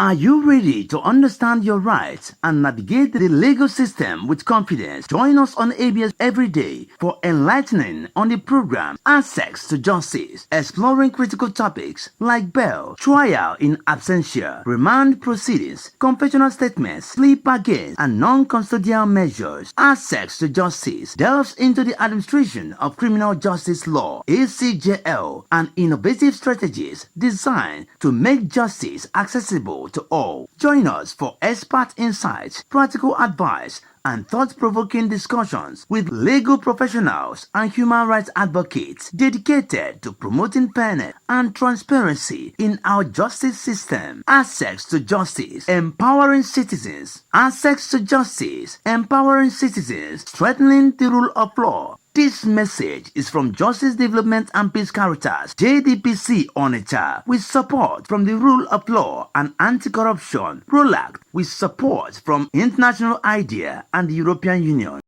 Are you ready to understand your rights and navigate the legal system with confidence? Join us on ABS every day for enlightening on the program Access to Justice, exploring critical topics like bail, trial in absentia, remand proceedings, confessional statements, plea bargains, and non-custodial measures. Access to Justice delves into the administration of criminal justice law, ACJL, and innovative strategies designed to make justice accessible to all. Join us for expert insights, practical advice, and thought-provoking discussions with legal professionals and human rights advocates dedicated to promoting fairness and transparency in our justice system. Access to Justice, empowering citizens. Access to Justice, empowering citizens, strengthening the rule of law. This message is from Justice Development and Peace Caritas, JDPC Onitsha, with support from the Rule of Law and Anti-Corruption, ROLAC, with support from International IDEA and the European Union.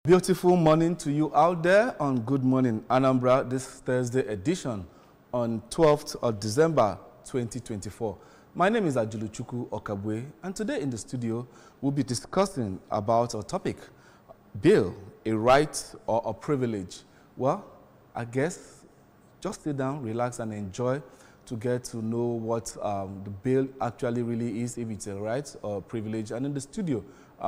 Beautiful morning to you out there on Good Morning Anambra, this Thursday edition on 12th of December 2024. My name is Ajuluchuku Okabwe, and today in the studio we'll be discussing about our topic, bail, a right or a privilege. Well, I guess just sit down, relax, and enjoy to get to know what the bail actually really is, if it's a right or a privilege. And in the studio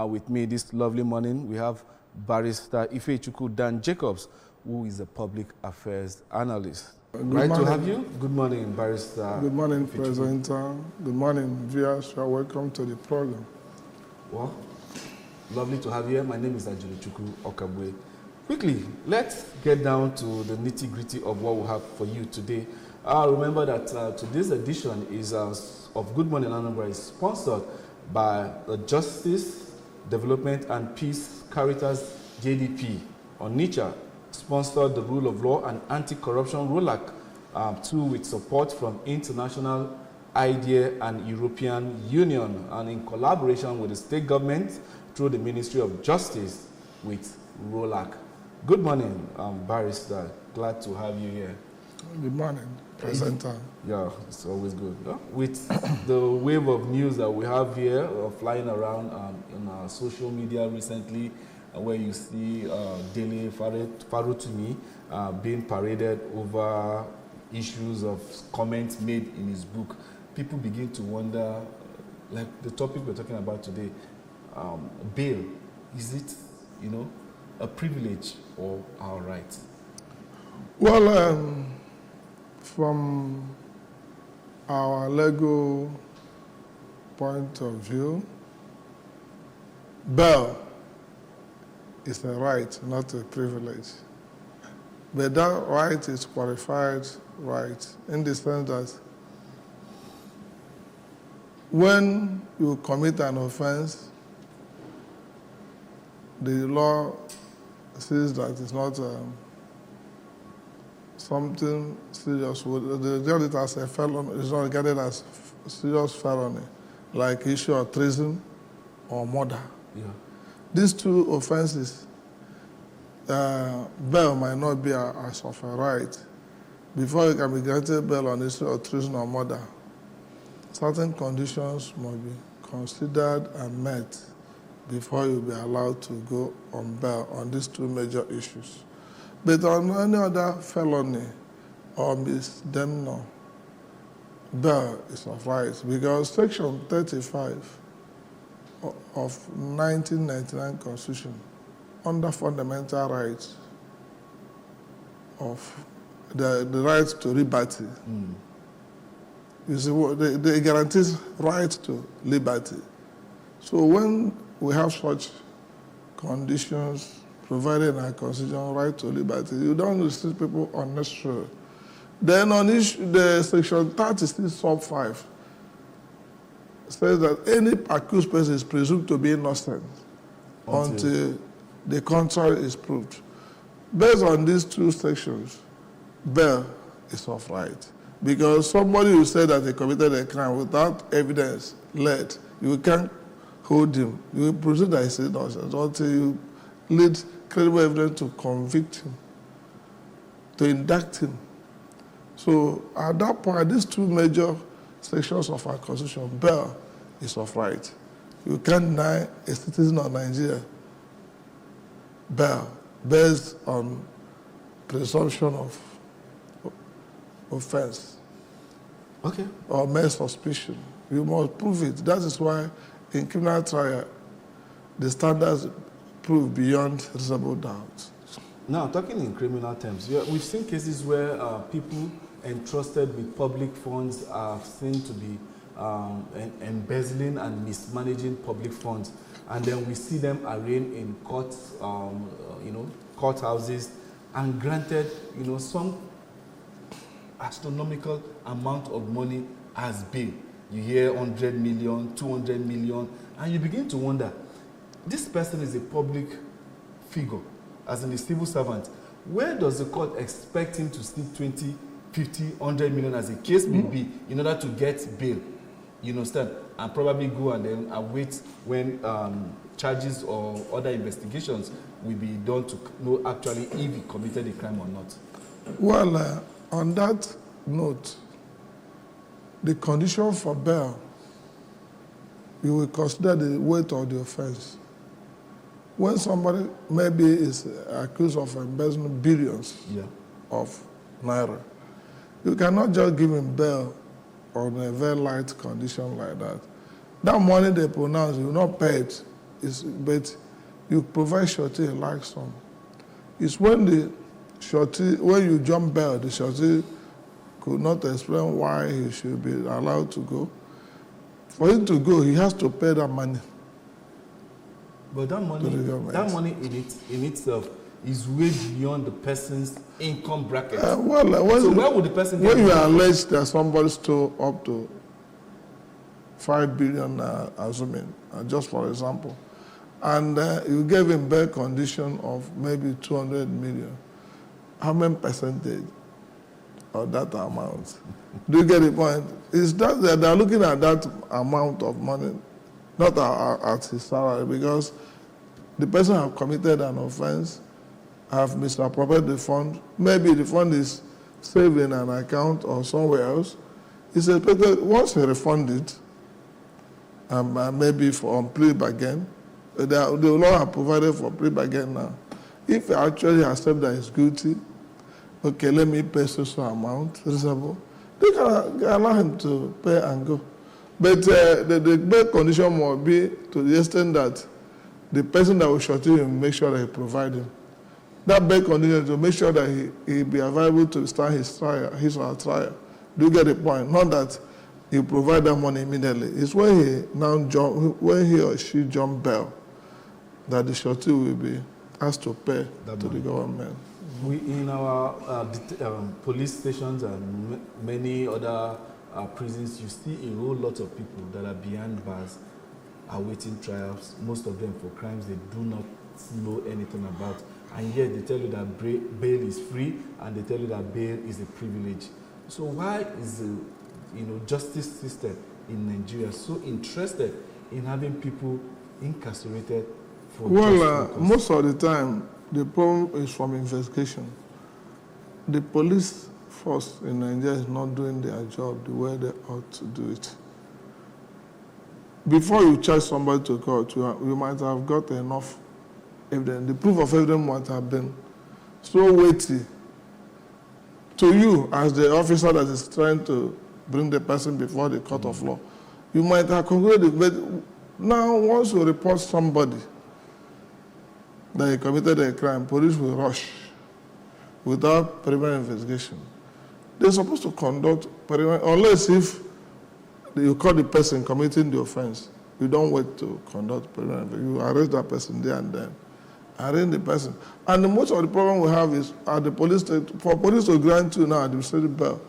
with me this lovely morning, we have Barrister Ifechukwu Dan Jacobs, who is a public affairs analyst. Right to have you. Good morning, Barrister. Good morning, presenter. Good morning, viewers. You are welcome to the program. Well, lovely to have you here. My name is Ajuluchuku Okabwe. Quickly, let's get down to the nitty-gritty of what we have for you today. Remember that today's edition is of Good Morning Anambra is sponsored by the Justice, Development and Peace Caritas JDP Onitsha, sponsored the Rule of Law and Anti-Corruption ROLAC, too, with support from International IDEA and European Union, and in collaboration with the state government through the Ministry of Justice with ROLAC. Good morning, Barrister. Glad to have you here. Good morning, presenter. Yeah, it's always good. With the wave of news that we have here flying around in our social media recently, where you see Dele Farutumi being paraded over issues of comments made in his book, people begin to wonder, like the topic we're talking about today, bail, is it, a privilege or our right? Well, from our legal point of view, bail is a right, not a privilege. But that right is qualified right in the sense that when you commit an offense, the law says that it's not something serious. They regard it as a felony. It's not regarded as serious felony, like issue of treason or murder. Yeah. These two offenses, bail might not be as of a right. Before you can be granted bail on issue of treason or murder, certain conditions must be considered and met before you'll be allowed to go on bail on these two major issues. But on any other felony or misdemeanor, bail is of right, because Section 35 of 1999 Constitution, under fundamental rights of the right to liberty, you see, they guarantees right to liberty. So when we have such conditions provided in our Constitution, right to liberty, you don't restrict people unnecessarily. Then on the Section 36 sub 5 says that any accused person is presumed to be innocent until the contrary is proved. Based on these two sections, bail is of right. Because somebody who said that they committed a crime without evidence led, you can't hold him. You presume that he's innocent until you lead credible evidence to convict him, to indict him. So at that point, these two major sections of our constitution, bail is of right. You can't deny a citizen of Nigeria bail based on presumption of offense. Okay. Or mere suspicion. You must prove it. That is why in criminal trial, the standards prove beyond reasonable doubt. Now, talking in criminal terms, we've seen cases where people entrusted with public funds are seen to be embezzling and mismanaging public funds, and then we see them arraigned in courts, courthouses, and granted, some astronomical amount of money as bail. You hear 100 million, 200 million, and you begin to wonder, this person is a public figure, as in a civil servant. Where does the court expect him to sleep 20, 50, 100 million, as the case may be, in order to get bail? You understand? And probably go and then await when charges or other investigations will be done to know actually if he committed a crime or not. Well, on that note, the condition for bail, you will consider the weight of the offense. When somebody maybe is accused of embezzling billions of naira, you cannot just give him bail on a very light condition like that. That money they pronounce, you will not pay it, but you provide surety a large sum. It's when the surety, when you jump bail, the surety could not explain why he should be allowed to go. For him to go, he has to pay that money. But that money in itself is way beyond the person's income bracket. So where would the person get? When you are alleged that somebody stole up to 5 billion, assuming, just for example, and you gave him bail condition of maybe 200 million, how many percentage of that amount? Do you get the point? It's that they're looking at that amount of money, not at his salary, because the person have committed an offense, have misappropriated the fund. Maybe the fund is saved in an account or somewhere else. It's expected once he refund it, maybe for plea bargain, they will not have provided for plea bargain now. If he actually accepts that he's guilty, okay, let me pay social amount, reasonable, they can allow him to pay and go. But the bail condition must be to the extent that the person that will shorty him make sure that he provide him. That bail condition to make sure that he be available to start his or her trial. Do you get the point? Not that you provide that money immediately. It's when he or she jump bail that the shorty will be asked to pay to the government. We, in our police stations and many other prisons, you see a whole lot of people that are behind bars awaiting trials, most of them for crimes they do not know anything about. And yet they tell you that bail is free, and they tell you that bail is a privilege. So why is the justice system in Nigeria so interested in having people incarcerated for most of the time, the problem is from investigation. The police force in Nigeria is not doing their job the way they ought to do it. Before you charge somebody to court, you might have got enough evidence. The proof of evidence might have been so weighty to you as the officer that is trying to bring the person before the court of law. You might have concluded, but now once you report somebody that he committed a crime, police will rush without preliminary investigation. They're supposed to conduct preliminary, unless if you call the person committing the offense, you don't wait to conduct preliminary. You arrest that person there and then. Arraign the person. And most of the problem we have is at the police state, for police to grant you now administrative bail,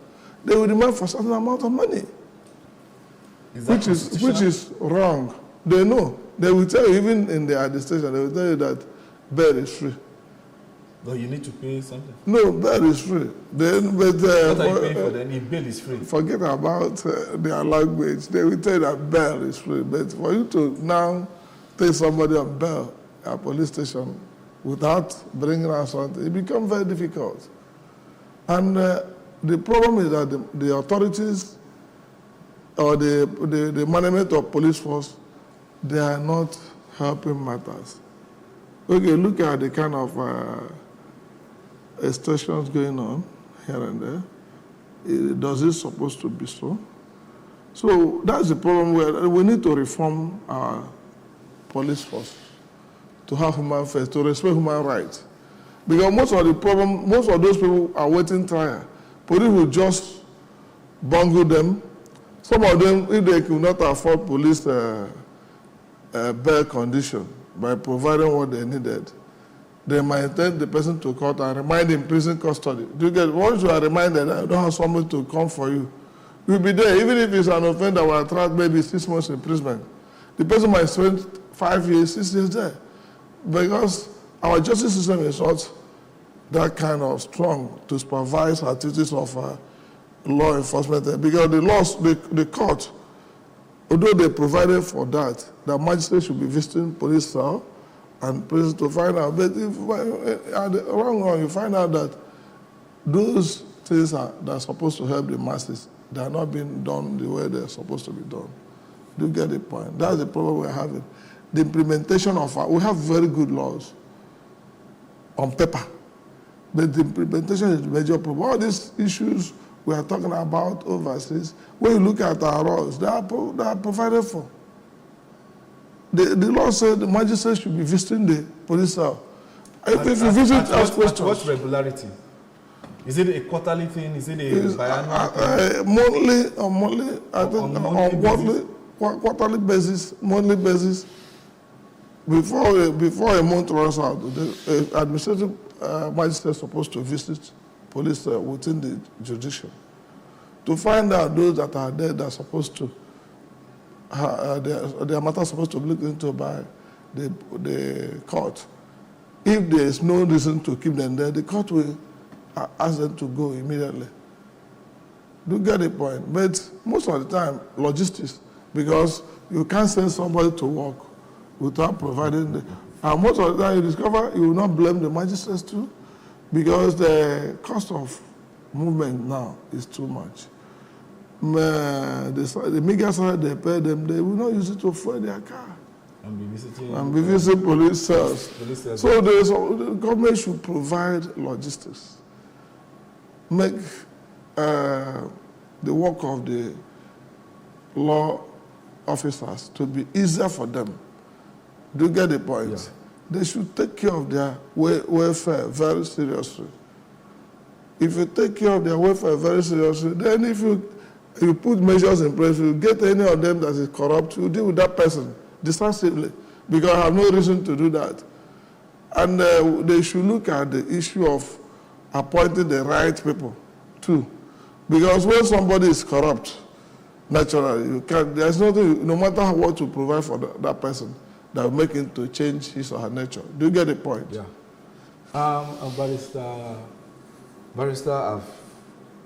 they will demand for a certain amount of money. Which is wrong. They know. They will tell you, even in the administration, they will tell you that bail is free. But you need to pay something. No, bail is free. What are you paying for then if bail is free? Forget about their language. They will tell you that bail is free. But for you to now take somebody on bail at a police station without bringing out something, it becomes very difficult. And the problem is that the authorities or the management of police force, they are not helping matters. Okay, look at the kind of extortions going on here and there. Does it supposed to be so? So that's the problem where we need to reform our police force to have human first, to respect human rights. Because most of those people are waiting trial. Police will just bungle them. Some of them, if they could not afford police bail condition by providing what they needed, they might take the person to court and remand in prison custody. Once you are reminded that you don't have someone to come for you, you'll be there. Even if it's an offense that will attract maybe 6 months imprisonment, the person might spend 5 years, 6 years there. Because our justice system is not that kind of strong to supervise activities of law enforcement. Because the court, although they provided for that, the magistrate should be visiting police cell and prison to find out. But if at the long run, you find out that those things that are supposed to help the masses, they are not being done the way they're supposed to be done. Do you get the point? That's the problem we're having. The implementation of we have very good laws on paper, but the implementation is the major problem. All these issues we are talking about overseas, when you look at our laws, they are provided for. The law said the magistrate should be visiting the police cell. If you visit, ask questions. What regularity? Is it a quarterly thing? Is it a biannual thing? Monthly, I think, on quarterly basis, monthly basis. Before a month runs out, the administrative magistrate is supposed to visit police within the jurisdiction to find out those that are there that are supposed to, their matter is supposed to be looked into by the court. If there is no reason to keep them there, the court will ask them to go immediately. Do you get the point? But most of the time, logistics, because you can't send somebody to work without providing and most of the time you discover you will not blame the magistrates too, because the cost of movement now is too much. The meager salary they pay them, they will not use it to fuel their car. And be visiting police cells. So the government should provide logistics. Make the work of the law officers to be easier for them. Do you get the point? Yeah. They should take care of their welfare very seriously. If you take care of their welfare very seriously, then if you put measures in place, you get any of them that is corrupt, you deal with that person decisively, because I have no reason to do that. And they should look at the issue of appointing the right people too. Because when somebody is corrupt, naturally, there's nothing, no matter what you provide for that person, that will make him to change his or her nature. Do you get the point? Yeah. Barrister, I've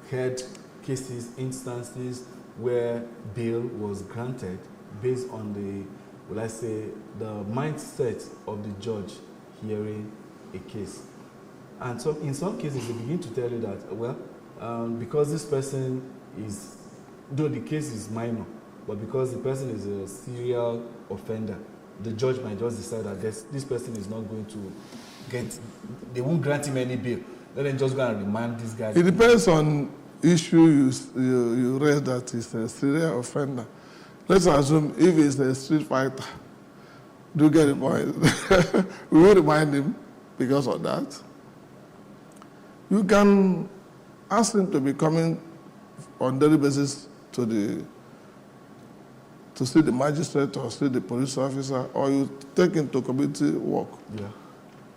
heard cases, instances where bail was granted based on the, will I say, the mindset of the judge hearing a case. And so in some cases, they begin to tell you that, well, because this person is, though the case is minor, but because the person is a serial offender, the judge might just decide that this person is not going to get, they won't grant him any bail. Then they just go and remand this guy. It depends on issue you raise that is a serial offender. Let's assume if he's a street fighter, do you get the point? We will remind him because of that. You can ask him to be coming on daily basis to see the magistrate or see the police officer, or you take him to community work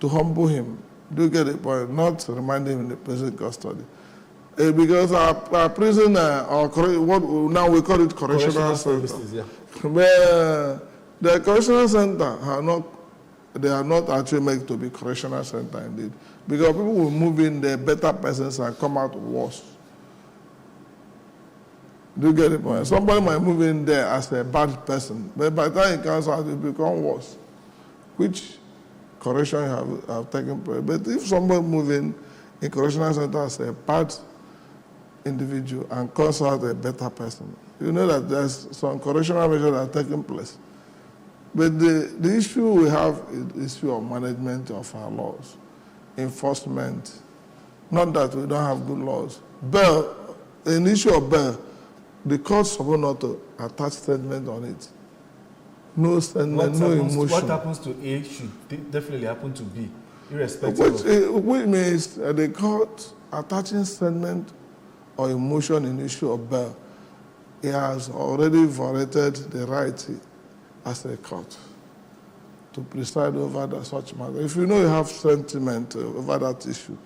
to humble him. Do you get the point? Not to remind him in the prison custody. Because our prison, or what now we call it correctional services, where the correctional center are not actually meant to be correctional center indeed. Because people will move in there, better persons, and come out worse. Do you get the point? Somebody might move in there as a bad person, but by the time he comes out, it becomes worse. Which correction have taken place. But if somebody moves in correctional center as a bad individual and calls out a better person. You know that there's some correctional measures that are taking place. But the issue we have is the issue of management of our laws, enforcement. Not that we don't have good laws. Bail, an issue of bail, the court's supposed not to attach statement on it. No statement, no emotion. What happens to A should definitely happen to B, irrespective which means the court attaching statement or emotion in issue of bail, it has already violated the right as a court to preside over such matter. If you know you have sentiment over that issue,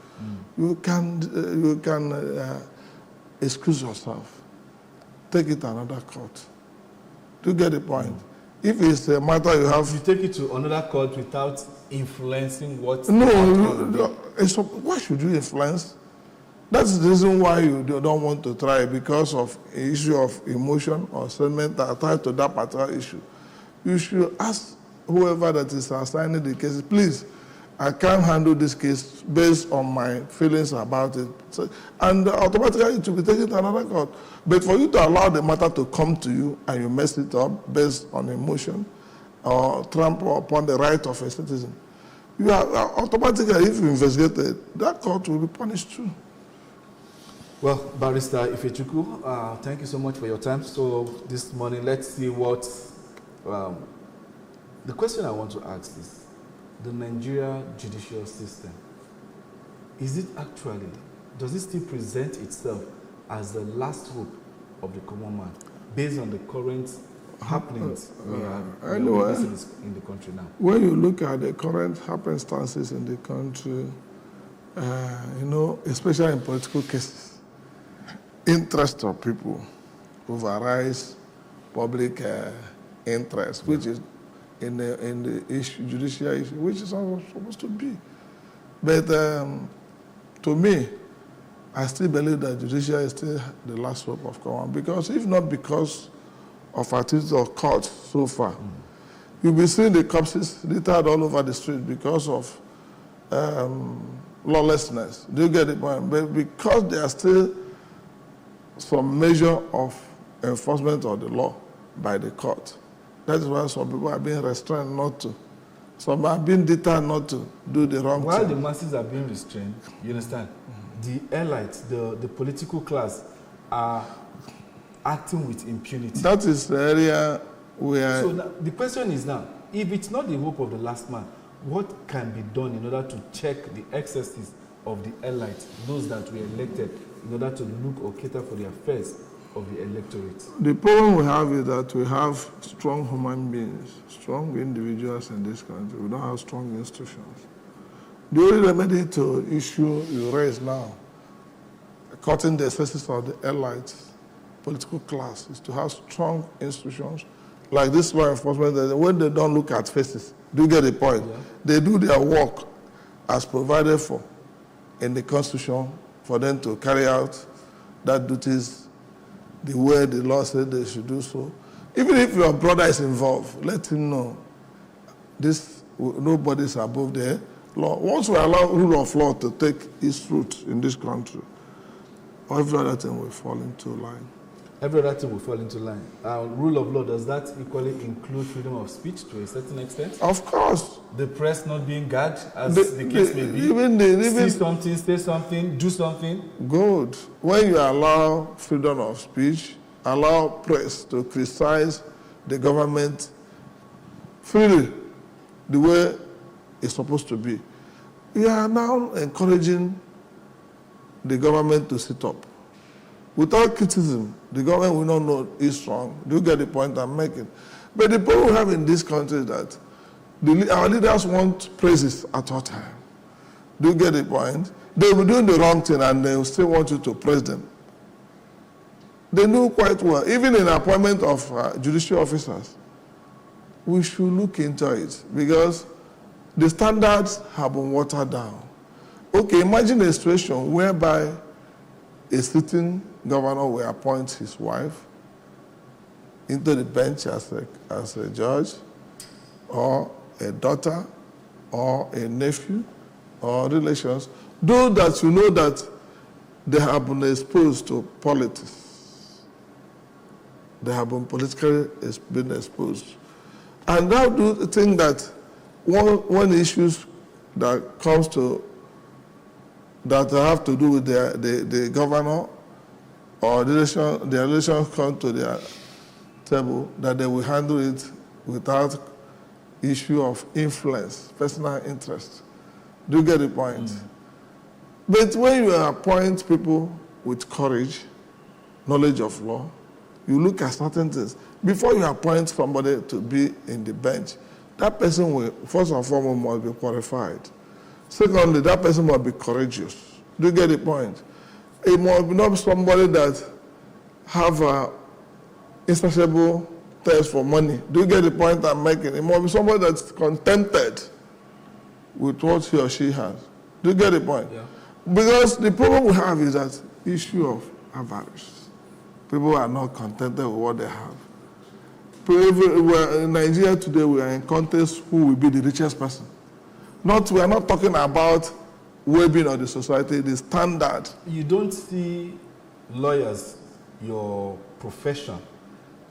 you can excuse yourself, take it to another court. Do you get the point? If it's a matter you have... You take it to another court without influencing what... No, why should you influence? That's the reason why you don't want to try, because of an issue of emotion or sentiment that are tied to that particular issue. You should ask whoever that is assigning the case, please, I can't handle this case based on my feelings about it. So, and automatically it will be taken to another court. But for you to allow the matter to come to you and you mess it up based on emotion or trample upon the right of a citizen, you are automatically, if you investigate it, that court will be punished too. Well, Barrister Ifechukwu, thank you so much for your time. So this morning, let's see what... the question I want to ask is, the Nigeria judicial system, is it actually, does it still present itself as the last hope of the common man, based on the current happenings we are in the country now? When you look at the current happenstances in the country, you know, especially in political cases, interest of people overrides public interest, which is in the issue, judicial issue, which is how it's supposed to be. But to me, I still believe that judicial is still the last hope of common, because if not because of activities of courts so far, you'll be seeing the corpses littered all over the street because of lawlessness. Do you get the point? But because there are still some measure of enforcement of the law by the court, that is why some people are being restrained not to. Some are being deterred not to do the wrong thing. While the masses are being restrained, you understand, the elites, the political class are acting with impunity. That is the area where... So now, the question is now, if it's not the hope of the last man, what can be done in order to check the excesses of the elites, those that were elected, in order to look or cater for the affairs of the electorate? The problem we have is that we have strong human beings, strong individuals in this country. We don't have strong institutions. The only remedy to issue you raise now, cutting the excesses of the elites, political class, is to have strong institutions like this law enforcement, that when they don't look at faces, do you get the point? Yeah. They do their work as provided for in the Constitution for them to carry out that duties the way the law said they should do so. Even if your brother is involved, let him know this, nobody's above the law. Once we allow rule of law to take its root in this country, every other thing will fall into line. Every other thing will fall into line. Rule of law, does that equally include freedom of speech to a certain extent? Of course. The press not being gagged, as the case may be. See something, say something, do something. Good. When you allow freedom of speech, allow press to criticize the government freely, the way it's supposed to be, you are now encouraging the government to sit up. Without criticism, the government will not know it's wrong. Do you get the point I'm making? But the problem we have in this country is that our leaders want praises at all times. Do you get the point? They will be doing the wrong thing and they will still want you to praise them. They know quite well, even in appointment of judicial officers, we should look into it because the standards have been watered down. Okay, imagine a situation whereby a sitting governor will appoint his wife into the bench as a judge, or a daughter, or a nephew, or relations. Those that you know that they have been exposed to politics. They have been politically been exposed. And I do think that one issues that comes to, that have to do with the governor or the election come to their table, that they will handle it without issue of influence, personal interest. Do you get the point? But when you appoint people with courage, knowledge of law, you look at certain things. Before you appoint somebody to be in the bench, that person will, first and foremost, must be qualified. Secondly, that person must be courageous. Do you get the point? It must not be somebody that have a insatiable thirst for money. Do you get the point I'm making? It must be somebody that's contented with what he or she has. Do you get the point? Yeah. Because the problem we have is that issue of avarice. People are not contented with what they have. In Nigeria today, we are in contest who will be the richest person. We are not talking about well-being of the society, the standard. You don't see lawyers, your profession,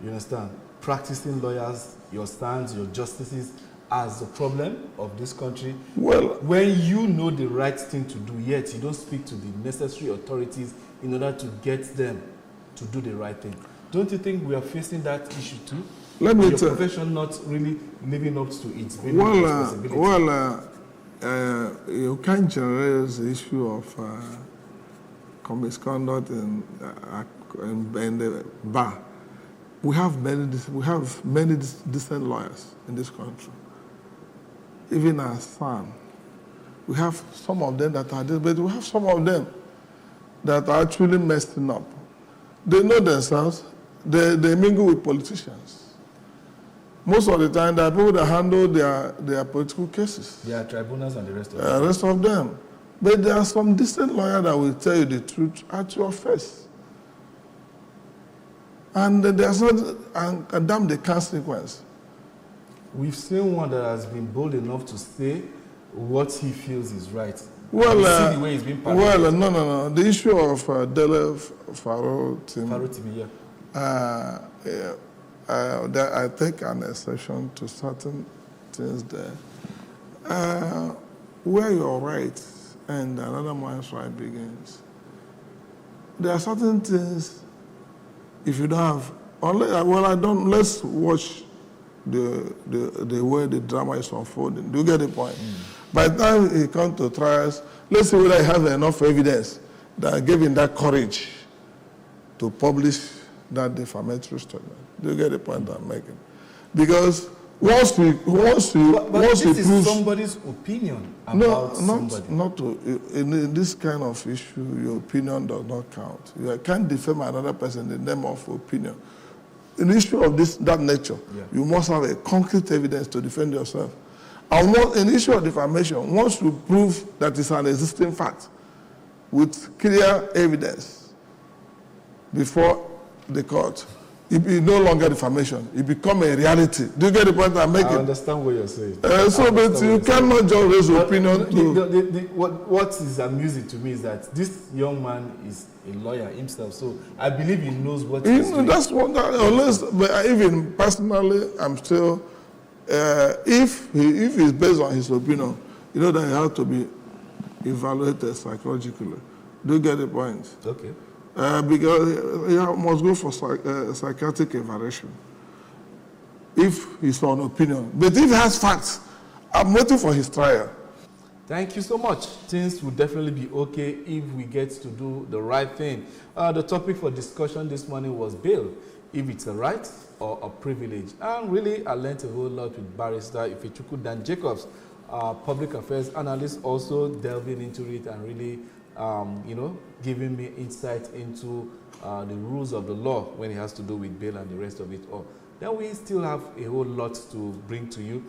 you understand, practicing lawyers, your stands, your justices, as the problem of this country. Well, when you know the right thing to do, yet you don't speak to the necessary authorities in order to get them to do the right thing. Don't you think we are facing that issue too? Let me tell you. Your profession not really living up to its responsibility. You can't generalize the issue of misconduct in the bar. We have many decent lawyers in this country. Even our son, we have some of them that are this, but we have some of them that are actually messing up. They know themselves. They mingle with politicians. Most of the time, there are people that handle their political cases. There are tribunals and the rest of them. The rest of them. But there are some decent lawyers that will tell you the truth at your face. And there's not a damn the consequence. We've seen one that has been bold enough to say what he feels is right. Well, see the way he's been no. The issue of Dele Faro TV, yeah. I take an exception to certain things there. Where your right and another man's right begins, there are certain things, if you don't have, let's watch the way the drama is unfolding. Do you get the point? By the time he comes to trials, let's see whether he has enough evidence that gave him that courage to publish that defamatory statement. Do you get the point I'm making? Because once we this is somebody's opinion about somebody. In this kind of issue, your opinion does not count. You can't defame another person in the name of opinion. In an issue of that nature, you must have a concrete evidence to defend yourself. And in the issue of defamation, once you prove that it's an existing fact with clear evidence before the court, it is no longer defamation. It becomes a reality. Do you get the point I'm making? I understand what you're saying. But you cannot just raise your opinion. What is amusing to me is that this young man is a lawyer himself, so I believe he knows what he's doing. That's what. But even personally, I'm still. If it's based on his opinion, you know that he has to be evaluated psychologically. Do you get the point? Okay. Because he must go for psychiatric evaluation if he's on opinion. But if he has facts, I'm waiting for his trial. Thank you so much. Things will definitely be okay if we get to do the right thing. The topic for discussion this morning was bail, if it's a right or a privilege. And really, I learned a whole lot with Barrister Ifechukwu Dan Jacobs, public affairs analyst, also delving into it and really giving me insight into the rules of the law when it has to do with bail and the rest of it all. Then we still have a whole lot to bring to you.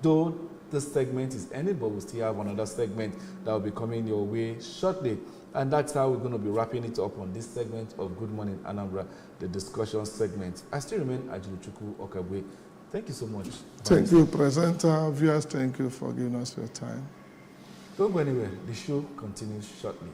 Though this segment is ended, but we still have another segment that will be coming your way shortly. And that's how we're going to be wrapping it up on this segment of Good Morning Anambra, the discussion segment. I still remain Ajiluchukwu Okabwe. Thank you so much. Thank you, presenter. Viewers, thank you for giving us your time. Don't go anywhere. The show continues shortly.